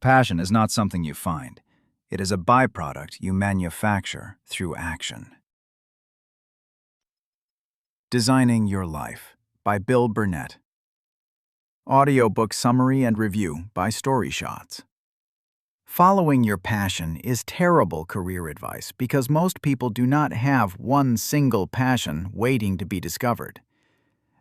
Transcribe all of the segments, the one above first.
Passion is not something you find. It is a byproduct you manufacture through action. Designing Your Life by Burnett. Audiobook summary and review by StoryShots. Following your passion is terrible career advice because most people do not have one single passion waiting to be discovered.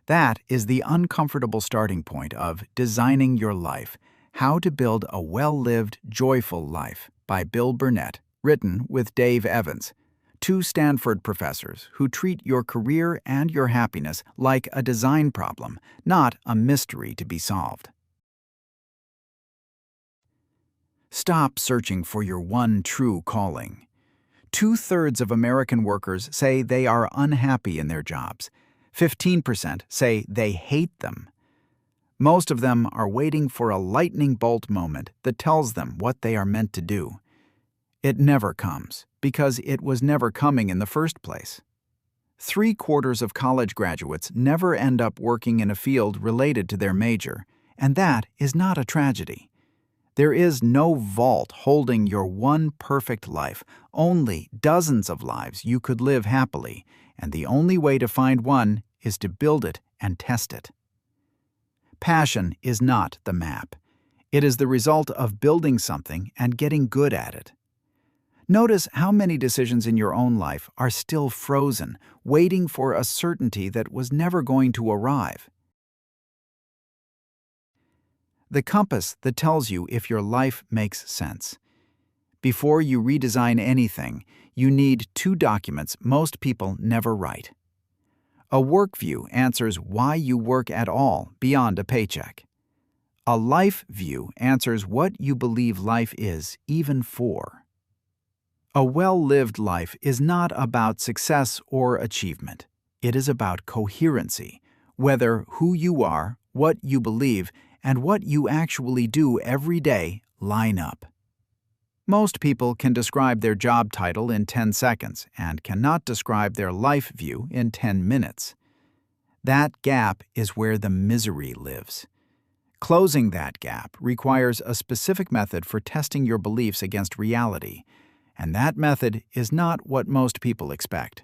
That is the uncomfortable starting point of Designing Your Life: How to Build a Well-Lived, Joyful Life by Burnett, written with Dave Evans, two Stanford professors who treat your career and your happiness like a design problem, not a mystery to be solved. Stop searching for your one true calling. 2/3 of American workers say they are unhappy in their jobs. 15% say they hate them. Most of them are waiting for a lightning bolt moment that tells them what they are meant to do. It never comes, because it was never coming in the first place. 3/4 of college graduates never end up working in a field related to their major, and that is not a tragedy. There is no vault holding your one perfect life, only dozens of lives you could live happily, and the only way to find one is to build it and test it. Passion is not the map. It is the result of building something and getting good at it. Notice how many decisions in your own life are still frozen, waiting for a certainty that was never going to arrive. The compass that tells you if your life makes sense. Before you redesign anything, you need two documents most people never write. A work view answers why you work at all beyond a paycheck. A life view answers what you believe life is, even for. A well-lived life is not about success or achievement. It is about coherency, whether who you are, what you believe, and what you actually do every day line up. Most people can describe their job title in 10 seconds and cannot describe their life view in 10 minutes. That gap is where the misery lives. Closing that gap requires a specific method for testing your beliefs against reality, and that method is not what most people expect.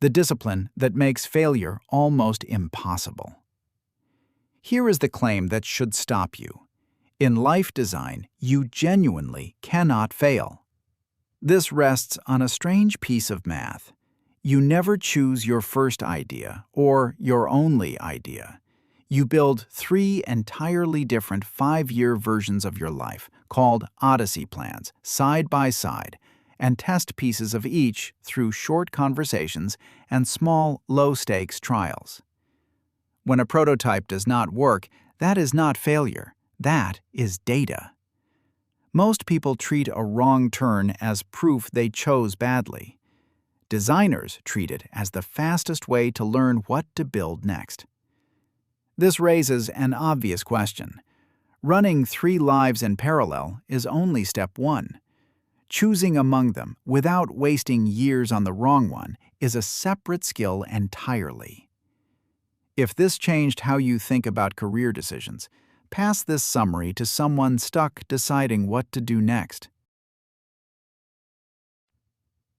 The discipline that makes failure almost impossible. Here is the claim that should stop you. In life design, you genuinely cannot fail. This rests on a strange piece of math. You never choose your first idea or your only idea. You build 3 entirely different 5-year versions of your life, called Odyssey plans, side by side, and test pieces of each through short conversations and small, low-stakes trials. When a prototype does not work, that is not failure. That is data. Most people treat a wrong turn as proof they chose badly. Designers treat it as the fastest way to learn what to build next. This raises an obvious question. Running 3 lives in parallel is only step 1. Choosing among them without wasting years on the wrong one is a separate skill entirely. If this changed how you think about career decisions, pass this summary to someone stuck deciding what to do next.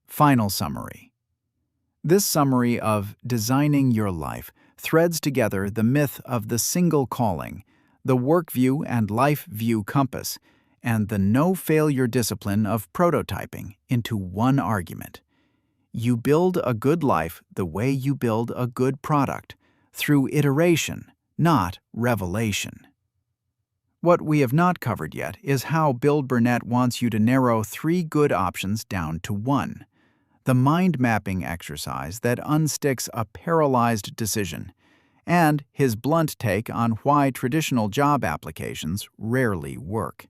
Final summary. This summary of Designing Your Life threads together the myth of the single calling, the work view and life view compass, and the no-failure discipline of prototyping into one argument. You build a good life the way you build a good product, through iteration, not revelation. What we have not covered yet is how Burnett wants you to narrow 3 good options down to 1. The mind-mapping exercise that unsticks a paralyzed decision, and his blunt take on why traditional job applications rarely work.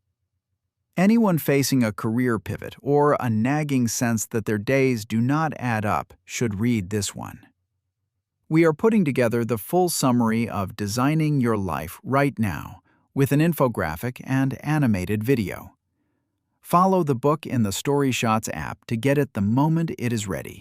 Anyone facing a career pivot or a nagging sense that their days do not add up should read this one. We are putting together the full summary of Designing Your Life right now, with an infographic and animated video. Follow the book in the StoryShots app to get it the moment it is ready.